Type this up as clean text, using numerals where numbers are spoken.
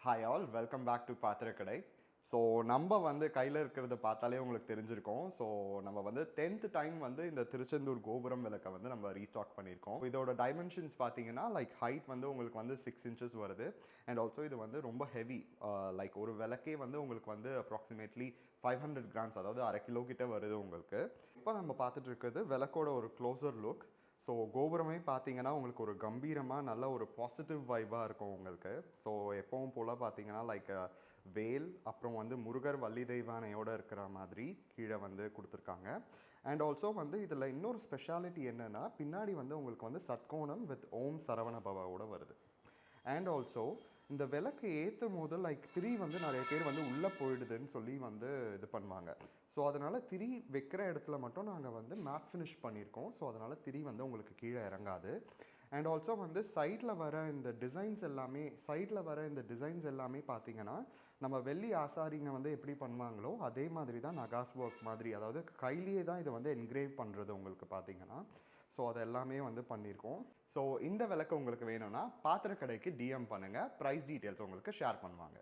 Hi all, welcome back to பாத்திரக்கடை. So நம்ம வந்து கையில் இருக்கிறத பார்த்தாலே உங்களுக்கு தெரிஞ்சிருக்கும். ஸோ நம்ம வந்து 10th டைம் வந்து இந்த திருச்செந்தூர் கோபுரம் விளக்கை வந்து நம்ம ரீஸ்டாக் பண்ணியிருக்கோம். இதோட டைமென்ஷன்ஸ் பார்த்தீங்கன்னா லைக் ஹைட் வந்து உங்களுக்கு வந்து 6 inches வருது. அண்ட் ஆல்சோ இது வந்து ரொம்ப ஹெவி. லைக் ஒரு விளக்கே வந்து உங்களுக்கு வந்து அப்ராக்சிமேட்லி 500 grams, அதாவது 1/2 கிலோ கிட்ட வருது உங்களுக்கு. இப்போ நம்ம பார்த்துட்டு இருக்கிறது விளக்கோட ஒரு க்ளோசர் லுக். ஸோ கோபுரமே பார்த்தீங்கன்னா உங்களுக்கு ஒரு கம்பீரமாக நல்ல ஒரு பாசிட்டிவ் வைபாக இருக்கும் உங்களுக்கு. ஸோ எப்பவும் போல் பார்த்தீங்கன்னா லைக் வேல், அப்புறம் வந்து முருகர் வள்ளி தெய்வானையோடு இருக்கிற மாதிரி கீழே வந்து கொடுத்துருக்காங்க. அண்ட் ஆல்சோ வந்து இதில் இன்னொரு ஸ்பெஷாலிட்டி என்னென்னா, பின்னாடி வந்து உங்களுக்கு வந்து சத்கோணம் வித் ஓம் சரவண பவாவோட வருது. அண்ட் ஆல்சோ இந்த விளக்கு ஏற்றும் போது லைக் திரி வந்து நிறைய பேர் வந்து உள்ளே போயிடுதுன்னு சொல்லி வந்து இது பண்ணுவாங்க. ஸோ அதனால் திரி வைக்கிற இடத்துல மட்டும் நாங்கள் வந்து மேட் ஃபினிஷ் பண்ணியிருக்கோம். ஸோ அதனால் திரி வந்து உங்களுக்கு கீழே இறங்காது. அண்ட் ஆல்சோ வந்து சைடில் வர இந்த டிசைன்ஸ் எல்லாமே பார்த்தீங்கன்னா, நம்ம வெள்ளி ஆசாரிங்க வந்து எப்படி பண்ணுவாங்களோ அதே மாதிரி தான் நகாஸ் ஒர்க் மாதிரி, அதாவது கையிலேயே தான் இதை வந்து என்கிரேவ் பண்ணுறது உங்களுக்கு பார்த்தீங்கன்னா. ஸோ அது எல்லாமே வந்து பண்ணியிருக்கோம். ஸோ இந்த விளக்கு உங்களுக்கு வேணும்னா பாத்திரக்கடைக்கு டிஎம் பண்ணுங்கள், ப்ரைஸ் டீட்டெயில்ஸ் உங்களுக்கு ஷேர் பண்ணுவாங்க.